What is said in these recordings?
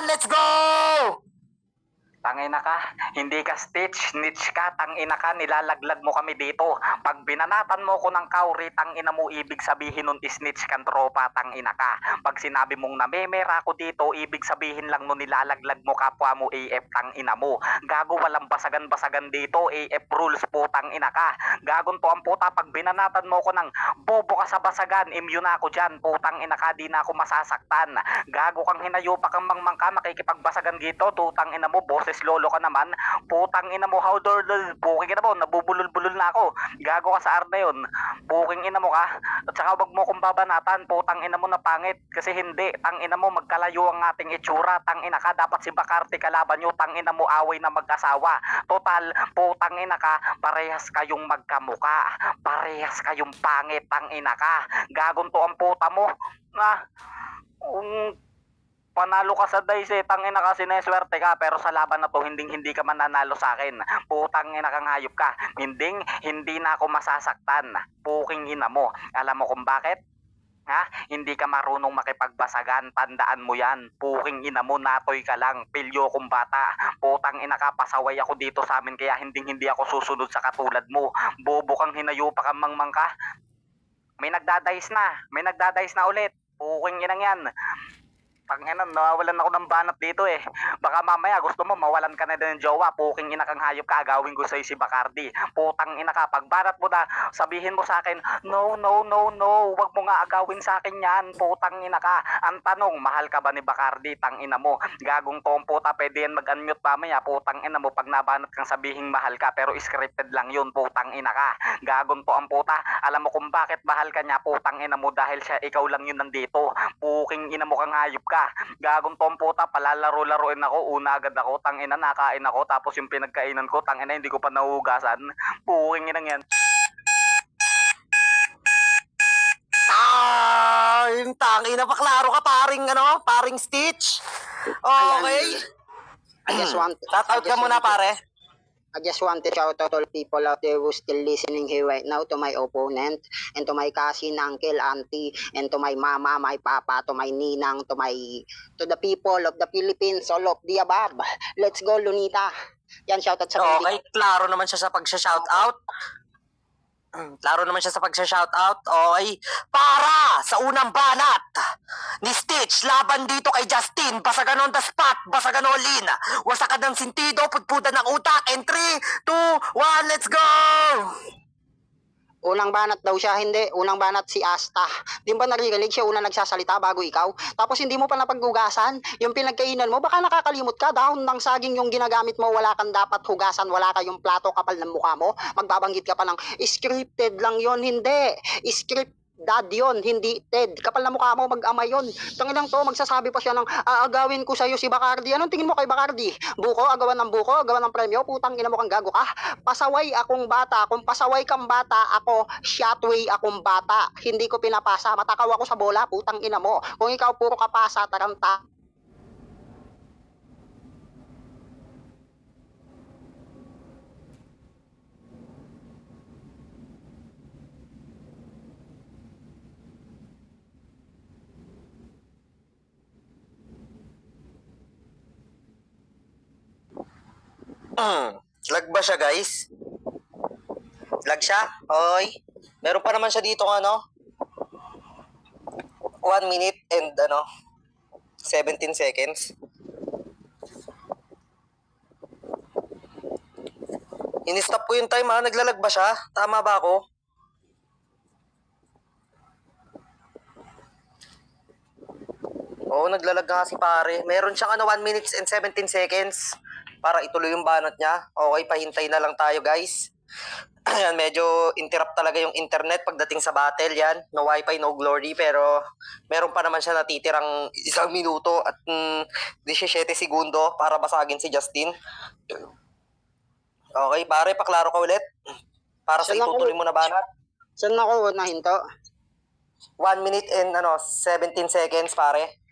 let's go! Tangina ka, hindi ka Stitch, Snitch ka, tangina ka, nilalaglag mo kami dito. Pag binanatan mo ko ng kauri, tangina mo, ibig sabihin nun snitch kang tropa, tangina ka. Pag sinabi mong namemera ako dito, ibig sabihin lang nun nilalaglag mo kapwa mo AF, tangina mo. Gago, walang basagan-basagan dito, AF rules po, tangina ka. Gagon to ang puta, pag binanatan mo ko ng bobo ka sa basagan, immune na ako dyan, putang ina ka, di na ako masasaktan. Gago kang hinayupa kang mangmangka, makikipagbasagan dito, tutang ina mo, boses lolo ka naman, putang ina mo, how buking ina mo, nabubulol-bulol na ako, gago ka sa ar na yun, buking ina mo ka, at saka wag mo kong babanatan, putang ina mo na pangit, kasi hindi, tang ina mo, magkalayo ang ating itsura, tang ina ka, dapat si Bacardi kalaban nyo, tang ina mo, away na mag-asawa, total, putang ina ka, parehas kayong magkamuka, parehas kayong pangit, tang ina ka, gagon to ang puta mo, panalo ka sa dice, tangina ka, sineswerte ka, pero sa laban na to, hindi ka mananalo sa akin. Putang ina kang hayop ka. Hindi na ako masasaktan. Puking ina mo. Alam mo kung bakit? Ha? Hindi ka marunong makipagbasagan, tandaan mo yan. Puking ina mo, natoy ka lang, pilyo kong bata. Putang ina ka, pasaway ako dito sa amin, kaya hindi ako susunod sa katulad mo. Bobo kang hinayupa kang mangmang ka. May nagdadais na ulit. Puking inang yan. Tangina, nawawalan ako ng banat dito eh. Baka mamaya gusto mo mawalan ka na din ng jowa. Puking ina kang hayop ka, agawin ko sa'yo si Bacardi. Putang ina ka, pag banat mo na, sabihin mo sa akin, no, wag mo nga agawin sa akin yan. Putang ina ka. Ang tanong, mahal ka ba ni Bacardi? Tang ina mo, gagong toong puta, pwede yan mag-unmute mamaya. Putang ina mo, pag nabanat kang sabihin mahal ka, pero scripted lang yun. Putang ina ka. Gagong to ang puta. Alam mo kung bakit mahal ka niya? Putang ina mo, dahil siya, ikaw lang yun nandito. Puking ina mo kang hayop ka. Gagong tong puta, palalaro-laruin ako, una agad ako, tangina, nakain ako, tapos yung pinagkainan ko, tangina, hindi ko pa nahugasan. Puking inang yan. Yung tangina, paklaro ka, paring Stitch. Okay. I just want Shoutout ka muna, pare. I just want to shout out all people out there who's still listening here right now, to my opponent and to my cousin, uncle, auntie, and to my mama, my papa, to my ninang, to the people of the Philippines, all of the above. Let's go, Lunita. Yan, shoutout sa Okay, klaro naman siya sa pag-shoutout. Klaro naman siya sa pag-shoutout. Okay. Para sa unang banat ni Stitch laban dito kay Justin. Basagan on the spot. Basagan all in. Wasakan ng sintido. Pudpudan ng utak. And 3, 2, 1, let's go! Unang banat daw siya, hindi. Unang banat si Asta. Di ba naririnig siya unang nagsasalita bago ikaw? Tapos hindi mo pa napaghugasan. Yung pinagkainan mo, baka nakakalimot ka. Dahon ng saging yung ginagamit mo, wala kang dapat hugasan, wala kayong plato, kapal ng mukha mo. Magbabanggit ka pa ng scripted lang yon. Hindi. Dad yon, hindi Ted. Kapal na mukha mo, mag-ama yon. Tanginang to, magsasabi pa siya ng aagawin ko sa'yo si Bacardi. Anong tingin mo kay Bacardi? Buko, agawan ng buko, agawan ng premyo, putang ina mo kang gago ka. Pasaway akong bata. Kung pasaway kang bata, ako, shotway akong bata. Hindi ko pinapasa. Matakaw ako sa bola, putang ina mo. Kung ikaw puro kapasa, taranta. Lag ba siya, guys? Lag siya? Okay. Meron pa naman siya dito 1 minute and 17 seconds. In-stop ko yung time, naglalag ba siya? Tama ba ako? Oo, naglalag nga si pare. Meron siyang 1 minutes and 17 seconds para ituloy yung banat niya. Okay, pahintay na lang tayo, guys. Ayan, medyo interrupt talaga yung internet pagdating sa battle yan. No wifi, no glory, pero meron pa naman siya natitirang 1 minuto at 17 segundo para basagin si Justin. Okay, pare, paklaro ka ulit. Para sa itutuloy mo na banat. Saan ako nahinto? 1 minute and 17 seconds, pare.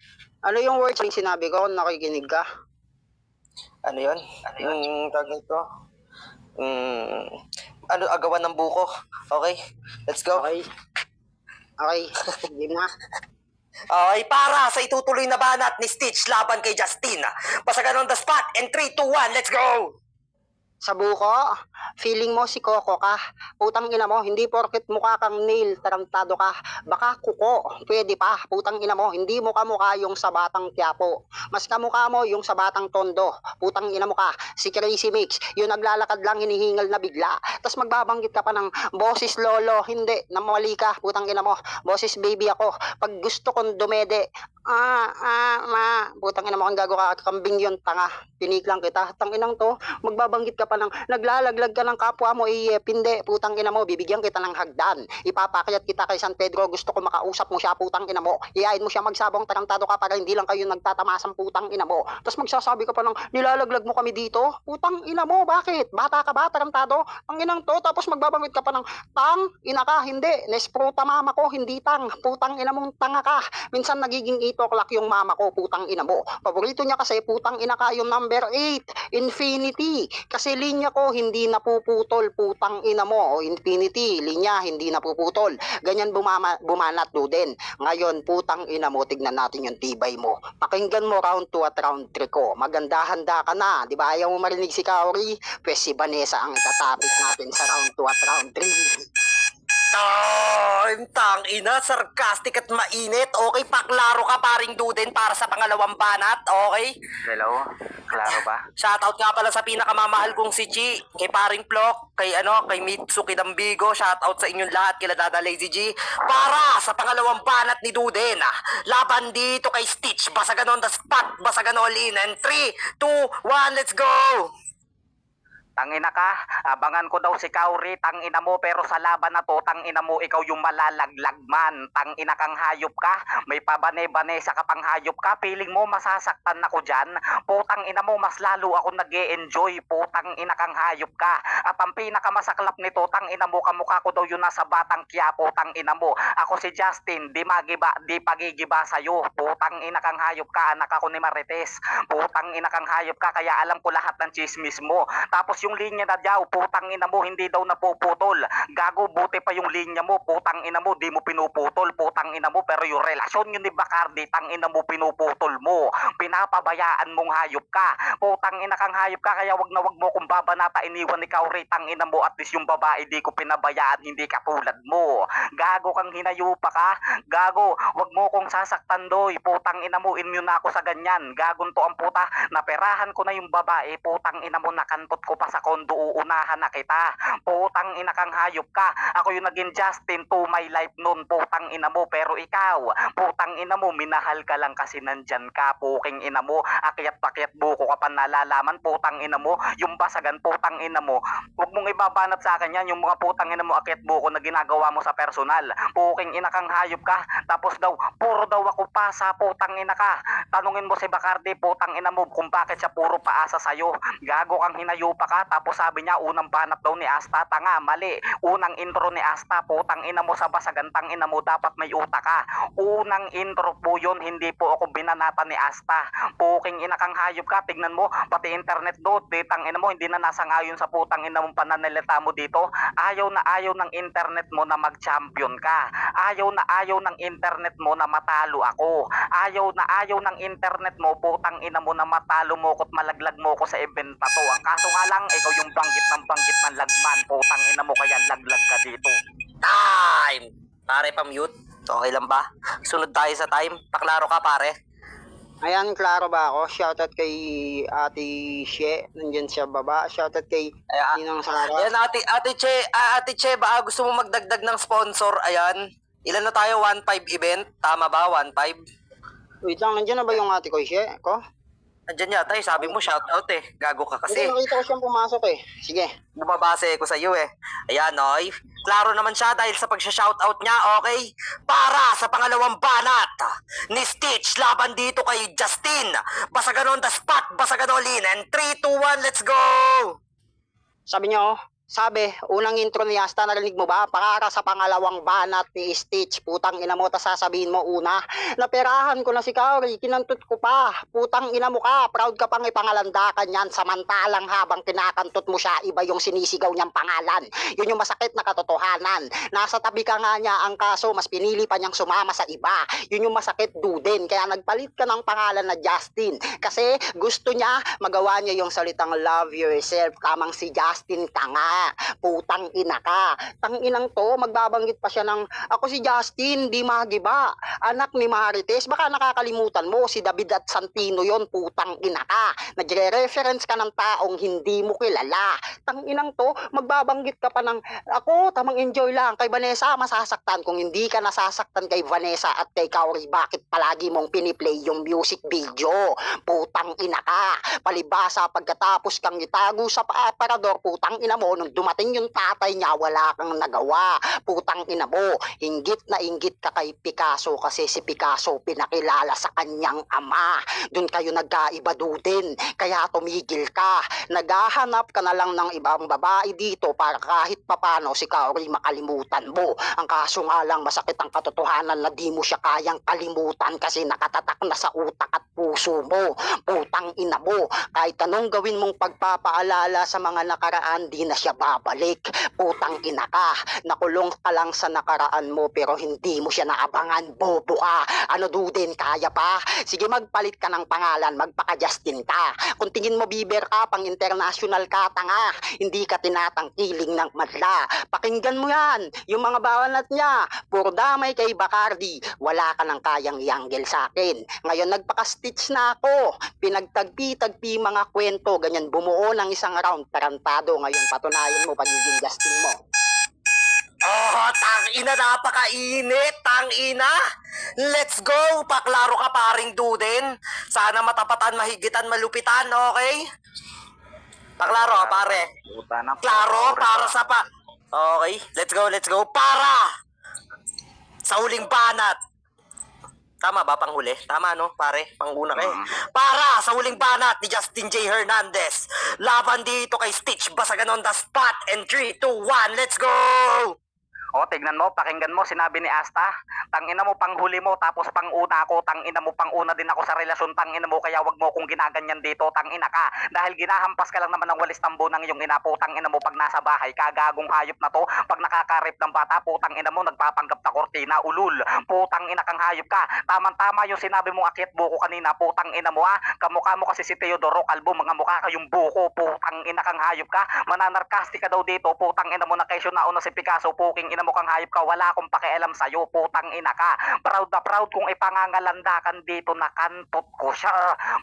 Ano yung words yung sinabi ko kung nakikinig ka? Ano yun? Tawag nito? Agawan ng buko. Okay, let's go. Okay. Okay, game na. Okay, para sa itutuloy na banat ni Stitch laban kay Justin. Basagan on the spot. And 3, 2, 1, let's go! Sa buko, feeling mo si Coco ka. Putang ina mo, hindi porket mukha kang nail, tarantado ka. Baka kuko, pwede pa. Putang ina mo, hindi mo kamukha yung sa Batang Quiapo. Mas kamukha mo yung sa Batang Tondo. Putang ina mo ka, si Crazy Mix, yung naglalakad lang hinihingal na bigla. Tapos magbabanggit ka pa ng boses lolo. Hindi, namali ka. Putang ina mo, boses baby ako. Pag gusto kong dumede, ma. Putang ina mo kang gago ka, kambing yun, tanga. Piniklang kita. Tanginang to, magbabanggit ka pa ng naglalaglag ka ng kapwa mo, pinde, putang ina mo, bibigyan kita ng hagdan. Ipapakyat kita kay San Pedro, gusto ko makausap mo siya, putang ina mo. Iyain mo siya magsabong tarantado ka para hindi lang kayo nagtatamasang putang ina mo. Tapos magsasabi ka pa ng nilalaglag mo kami dito. Putang ina mo, bakit? Bata ka ba, tarantado? Ang inang to, tapos magbabanggit ka pa ng tang, ina ka, hindi. Nespruta mama ko, hindi tang. Putang ina mong tanga ka. Minsan nagiging 8 o'clock yung mama ko, putang ina mo. Paborito niya kasi putang ina ka yung number 8, infinity. Kasi linya ko hindi napuputol, putang ina mo. O infinity, linya hindi napuputol. Ganyan bumanat do din. Ngayon, putang ina mo, tignan natin yung tibay mo. Pakinggan mo round 2 at round 3 ko. Maganda-handa ka na. Di ba ayaw mo marinig si Kaori? Pwes si Vanessa ang itatapik natin sa round 2 at round 3. Time! Tang ina, sarcastic at mainit. Okay, paklaro ka paring Duden para sa pangalawang banat. Okay? Hello? Klaro ba? Shoutout nga pala sa pinakamamahal kong si Chi, kay paring Plok, kay Mitsuki Dambigo. Shoutout sa inyong lahat, kila Dada Lazy G. Para sa pangalawang banat ni Duden, laban dito kay Stitch. Basagan on the spot, basagan all in. And 3, 2, 1, let's go! Tangina ka, abangan ko daw si Kauri, tangina mo, pero sa laban na to, tangina mo, ikaw yung malalaglag man. Tangina kang hayop ka, may pabane-bane sa kapang hayop ka, feeling mo masasaktan ako dyan. Putang ina mo, mas lalo ako nag-e-enjoy, putang ina kang hayop ka. At ang pinakamasaklap nito, tangina mo, kamukha ko daw yun nasa Batang Quiapo, tangina mo. Ako si Justin, di pagigiba sa'yo, putang ina kang hayop ka, anak ako ni Marites. Putang ina kang hayop ka, kaya alam ko lahat ng chismis mo. Tapos yung linya na daw, putang ina mo, hindi daw napuputol. Gago, buti pa yung linya mo, putang ina mo, di mo pinuputol, putang ina mo, pero yung relasyon yun ni Bacardi, tang ina mo, pinuputol mo. Pinapabayaan mong hayop ka. Putang ina kang hayop ka, kaya wag na wag mo kung babanata iniwan ni Kauri, tang ina mo, at least yung babae di ko pinabayaan, hindi katulad mo. Gago kang hinayupa ka, gago, wag mo kong sasaktan doy, putang ina mo, immune na ako sa ganyan. Gagon to ang puta, naperahan ko na yung babae, putang ina mo, nakantot ko pa sa kondo, uunahan na kita. Putang ina kang hayop ka. Ako yung naging Justin to my life noon, putang ina mo, pero ikaw, putang ina mo, minahal ka lang kasi nandyan ka, puking ina mo, akyat-pakyat buko ka pa nalalaman, putang ina mo, yung basagan, putang ina mo, huwag mong ibabanat sa akin yan, yung mga putang ina mo, akyat buko na ginagawa mo sa personal, puking ina kang hayop ka, tapos daw, puro daw ako pasa, putang ina ka, tanungin mo si Bacardi, putang ina mo, kung bakit siya puro paasa sa'yo, gago kang hinayupa ka, tapos sabi niya, unang banat daw ni Asta, tanga, mali, unang intro ni Asta, putang ina mo sa basagan, tang ina mo, dapat may utak ka, unang intro po yun, hindi po ako binanata ni Asta, puking ina kang hayop ka, tignan mo, pati internet do, tang ina mo, hindi na nasangayon sa putang ina mong pananalita mo dito, ayaw na ayaw ng internet mo na mag-champion ka, ayaw na ayaw ng internet mo na matalo ako, ayaw na ayaw ng internet mo, putang ina mo na matalo mo ko't malaglag mo ko sa event na to, ang kaso nga lang, ikaw yung banggit ng lagman, putang ina mo, kaya laglag ka dito. Time! Pare, pa-mute. Okay lang ba? Sunod tayo sa time. Paklaro ka, pare. Ayan, klaro ba ako? Shoutout kay Ate She, nandyan siya baba. Shoutout kay Ayan. Ninang Sara. Ayan, Ate Che, baka gusto mo magdagdag ng sponsor. Ayan. Ilan na tayo? 1.5 event? Tama ba? 1.5? Wait lang, nandyan na ba yung Ate ko, She? Ko? Andyan yata eh. Sabi mo shoutout eh. Gago ka Kasi kasi. nakita ko siyang pumasok eh. Sige. Bumabase ko sa iyo eh. Ayan, oy. Klaro naman siya dahil sa pagsha-shoutout niya, okay? Para sa pangalawang banat ni Stitch laban dito kay Justin. Basagan on the spot, basagan all in. And 3, 2, 1, let's go! Sabi niyo, Sabi, unang intro ni Asta, narinig mo ba? Para sa pangalawang banat ni Stitch. Putang ina mo, tas sasabihin mo una. Naperahan ko na si Kaori, kinantot ko pa. Putang ina mo ka, proud ka pang ipangalandakan yan. Samantalang habang kinakantot mo siya, iba yung sinisigaw niyang pangalan. Yun yung masakit na katotohanan. Nasa tabi ka nga niya, ang kaso mas pinili pa niyang sumama sa iba. Yun yung masakit dudin. Kaya nagpalit ka ng pangalan na Justin. Kasi gusto niya, magawa niya yung salitang love yourself. Kamang si Justin ka nga. Putang ina ka. Tanginang to, magbabanggit pa siya ng, ako si Justin, di magiba. Anak ni Marites, baka nakakalimutan mo, si David at Santino yon. Putang ina ka. Nagre-reference ka ng taong hindi mo kilala. Tanginang to, magbabanggit ka pa ng, ako, tamang enjoy lang. Kay Vanessa, masasaktan. Kung hindi ka nasasaktan kay Vanessa at kay Kaori, bakit palagi mong piniplay yung music video? Putang ina ka. Palibasa, pagkatapos kang itago sa aparador, putang ina mo, nung dumating yung tatay niya, wala kang nagawa. Putang ina mo, inggit na inggit ka kay Picasso kasi si Picasso pinakilala sa kanyang ama. Doon kayo nagkaiba din. Kaya tumigil ka. Naghahanap ka na lang ng ibang babae dito para kahit papano si Kaori makalimutan mo. Ang kaso nga lang, masakit ang katotohanan na di mo siya kayang kalimutan kasi nakatatak na sa utak at puso mo. Putang ina mo, kahit anong gawin mong pagpapaalala sa mga nakaraan, di na siya babalik. Putang ina ka, nakulong ka lang sa nakaraan mo pero hindi mo siya naabangan. Bobo ka. Ano dudin, kaya pa? Sige, magpalit ka ng pangalan, magpaka-Justin ka. Kung tingin mo biber ka, pang international ka, tanga. Hindi ka tinatangkiling ng madla. Pakinggan mo yan, yung mga bawanat niya. Puro damay kay Bacardi. Wala ka nang kayang ianggel sa akin. Ngayon nagpaka-stitch na ako. Pinagtagpi-tagpi mga kwento, ganyan bumuo ng isang round. Tarantado, ngayon patunayan mo pagiging Justin mo. Oh, tangina, napakainit, tangina. Let's go, paklaro ka paring duden. Sana matapatan, mahigitan, malupitan, okay? Paklaro ka pare. Puta na. Klaro, para sa pa... Okay, let's go. Para sa huling banat. Tama ba, panghuli? Tama, no, pare? Panguna ka eh. Para sa huling banat ni Justin J. Hernandez. Laban dito kay Stitch Basagan on the spot. And 3, 2, 1, let's go! O, tignan mo, pakinggan mo, sinabi ni Asta, tangina mo panghuli mo, tapos panguna ako, tangina mo panguna din ako sa relasyon, tangina mo, kaya wag mo kong ginaganyan dito, tangina ka. Dahil ginahampas ka lang naman ng walis tambo ng iyong ina, putang ina mo pag nasa bahay, kagagong hayop na to, pag nakakarip ng bata, putang ina mo, nagpapanggap na kortina, ulul, putang ina kang hayop ka. Tama-tama yung sinabi mong akyat buko kanina, putang ina mo ha, kamukha mo kasi si Teodoro Calvo, mga mukha kayong buko, putang ina kang hayop ka, mananarkasti ka daw dito, putang ina mo na kesyo nauna si Picasso, puking ina mo kang hayop ka, wala akong pakialam sa'yo, putang ina ka. Proud na proud kung ipangangalandakan dito na kantot ko siya.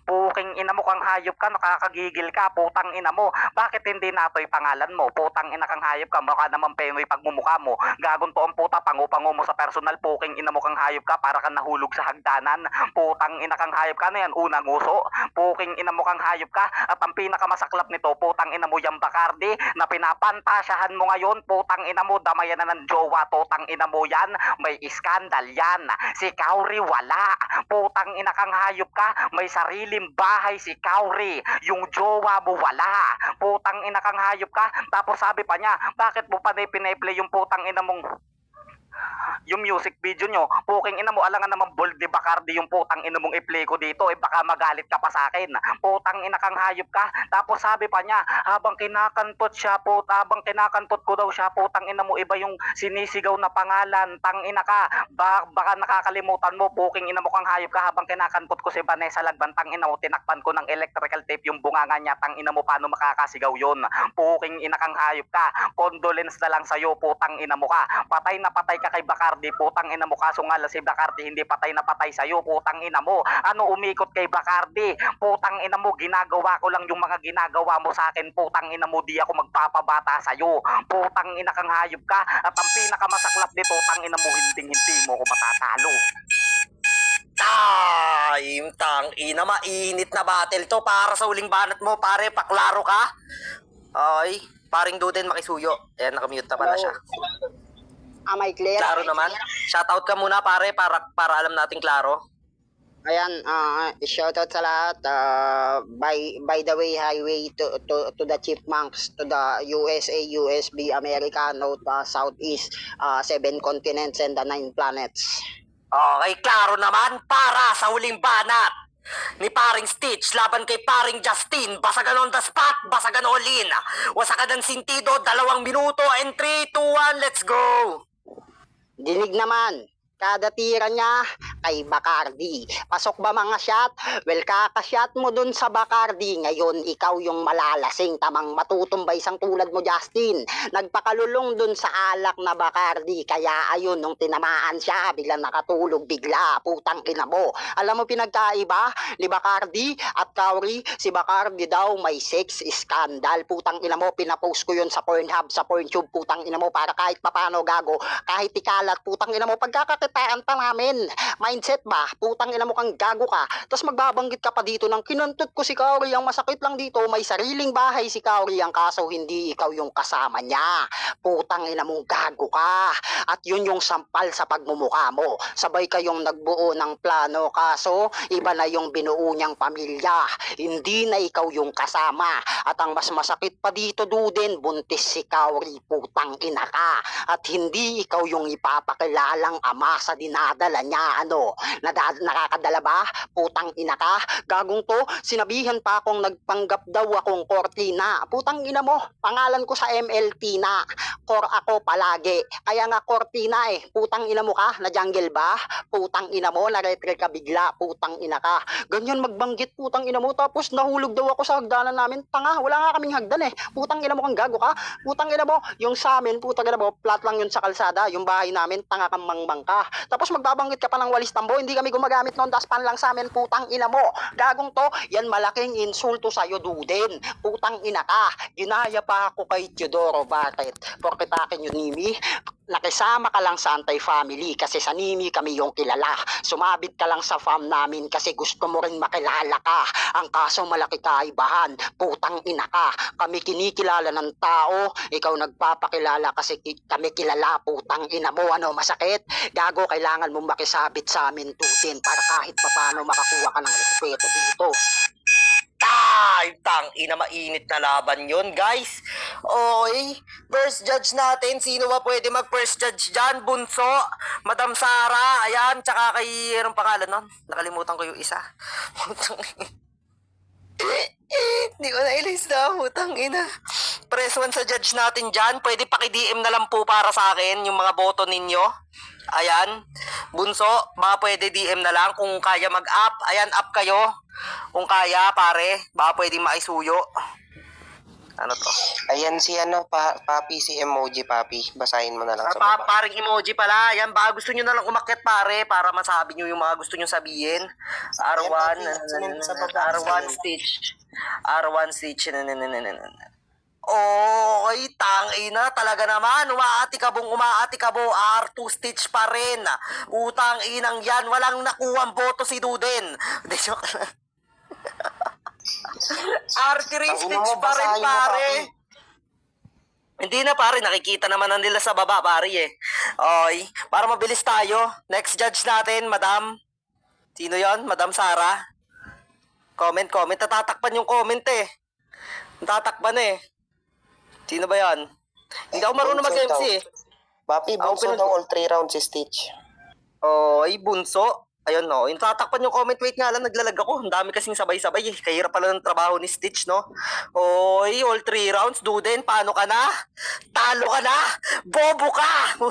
Puking ina mo kang hayop ka, nakakagigil ka, putang ina mo. Bakit hindi natoy pangalan mo? Putang ina kang hayop ka, mukha naman penoy pagmumukha mo. Gagon to ang puta, pangu-pangu mo sa personal, puking ina mo kang hayop ka, para kang nahulog sa hagdanan. Putang ina kang hayop ka na yan, unang uso. Puking ina mo kang hayop ka, at ang pinakamasaklap nito, putang ina mo yung Bacardi, na pinapantasyahan mo ngayon, putang ina mo, damayan na ng jowa, totang ina mo yan, may iskandal yan. Si Kaori wala, putang ina kang hayop ka, may sariling bahay si Kaori, yung jowa mo wala, putang ina kang hayop ka. Tapos sabi pa niya, bakit mo pa piniplay yung putang ina mong yung music video nyo, puking ina mo, alangan naman bold de Bacardi yung putang ina mong i-play ko dito, baka magalit ka pa sa akin, putang ina kang hayop ka. Tapos sabi pa niya, habang kinakantot siya, habang kinakantot ko daw siya, putang ina mo, iba yung sinisigaw na pangalan, tang ina ka, baka nakakalimutan mo, puking ina mo kang hayop ka, habang kinakantot ko si Vanessa Lagban, tang ina mo, tinakpan ko ng electrical tape yung bunganga niya, tang ina mo, paano makakasigaw yun, puking ina kang hayop ka, condolence na lang sa'yo, putang ina mo ka, patay na patay ka kay Bacardi, putang ina mo, kaso nga si Bacardi hindi patay na patay sa'yo, putang ina mo, ano umikot kay Bacardi, putang ina mo, ginagawa ko lang yung mga ginagawa mo sa akin, putang ina mo, di ako magpapabata sa'yo, putang ina kang hayop ka, at ang pinakamasaklap nito, tang ina mo, hindi mo ko matatalo. Tang ina, mainit na battle to. Para sa huling banat mo, pare, paklaro ka. Okay, paring duden makisuyo. Ayan, nakamute na pala siya. May clear. Klaro naman. Shoutout ka muna pare para alam nating klaro. Ayan, shoutout sa lahat. By the way, highway to the chipmunks, to the USA, USB, America, North, Southeast, 7 continents and the 9 planets. Okay, klaro naman para sa huling banat ni paring Stitch laban kay paring Justin. Basagan on the spot, basagan all in. Wasakan ng sintido, 2 minuto, and 3, 2, 1, let's go! Dinig naman, kada tira niya kay Bacardi. Pasok ba mga shot? Well, kakashot mo dun sa Bacardi. Ngayon, ikaw yung malalasing, tamang matutumbay isang tulad mo, Justin. Nagpakalulong dun sa alak na Bacardi. Kaya ayun, nung tinamaan siya, biglang nakatulog, bigla, putang ina mo. Alam mo pinagkaiba ni Bacardi at Cowrie? Si Bacardi daw may sex scandal. Putang ina mo, pinapost ko yun sa Pornhub, sa Porntube, putang ina mo, para kahit papano gago, kahit ikalat, putang ina mo, pagkakakitaan pa namin. Mindset ba? Putang ina mo kang gago ka. Tapos magbabanggit ka pa dito ng kinuntot ko si Cowrie. Ang masakit lang dito, may sariling bahay si Cowrie, ang kaso hindi ikaw yung kasama niya. Putang ina mong gago ka. At yun yung sampal sa pagmumukha mo. Sabay kayong nagbuo ng plano, kaso iba na yung binuo niyang pamilya. Hindi na ikaw yung kasama. At ang mas masakit pa dito, Duden, buntis si Cowrie, putang ina ka. At hindi ikaw yung ipapakilalang ama sa dinadala niya, nakakadala ba? Putang ina ka. Gagong to, sinabihan pa akong nagpanggap daw akong Cortina. Putang ina mo, pangalan ko sa MLT na. Core ako palagi. Kaya nga Cortina eh. Putang ina mo ka, na jungle ba? Putang ina mo, na-retre ka bigla. Putang ina ka. Ganyan magbanggit, putang ina mo. Tapos nahulog daw ako sa hagdanan namin. Tanga, wala nga kaming hagdan eh. Putang ina mo kang gago ka. Putang ina mo, yung sa amin, putang ina mo, flat lang yun sa kalsada. Yung bahay namin, tanga kang mangmang ka. Tapos magbabanggit ka pa ng walis tambo, hindi kami gumagamit noon, daspan lang sa amin, putang ina mo. Gagong to, yan malaking insulto sa'yo, Duden. Putang ina ka. Ginaya pa ako kay Teodoro, bakit? Porket akin yun, Nimi. Nakisama ka lang sa anti-family kasi sa Nimi kami yung kilala. Sumabit ka lang sa fam namin kasi gusto mo rin makilala ka. Ang kaso malaki kaibahan, putang ina ka. Kami kinikilala ng tao, ikaw nagpapakilala kasi kami kilala, putang ina mo. Ano, masakit? Gago, kailangan mong makisabit sa amin, Tutin, para kahit papano makakuha ka ng respeto dito. Tang ina, mainit na laban yun, guys. Okay, first judge natin. Sino ba pwede mag first judge dyan? Bunso, Madam Sara, ayan, tsaka kay, anong pangalan nun? Nakalimutan ko yung isa. Hindi ko na ilista, putang ina. Press 1 sa judge natin dyan. Pwede paki-DM na lang po para sa akin yung mga boto ninyo. Ayan. Bunso, baka pwede DM na lang kung kaya mag-up. Ayan, up kayo. Kung kaya, pare, baka pwede maisuyo. Ano to? Ayan si Papi, si emoji Papi. Basahin mo na lang sa baba. Paring emoji pala. Ayan, baka gusto nyo na lang umakyat, pare, para masabi nyo yung mga gusto nyo sabihin. R1, sa baba. R1 Stitch. R1 Stitch. Oy, tangina, talaga naman. Umaati ka bo. R2 Stitch pa rin. Utang inang yan. Walang nakuwang boto si Duden. Hindi, joke lang. R3 Stitch pa rin, pare. Hindi na, pare, nakikita naman na nila sa baba, pare eh. Oy, para mabilis tayo. Next judge natin, Madam. Sino yon? Madam Sara. Comment. Natatakpan yung comment eh. Natatakpan eh. Sino ba yan? Hindi ako marunong mag-MC eh. Papi, bunso daw all 3 rounds si Stitch. Oy, bunso. Ayun no, yung tatakpan yung comment, wait nga lang, naglalag ako. Ang dami kasing sabay-sabay eh. Kahirap pala ng trabaho ni Stitch, no? Oy, all 3 rounds, Duden, paano ka na? Talo ka na? Bobo ka!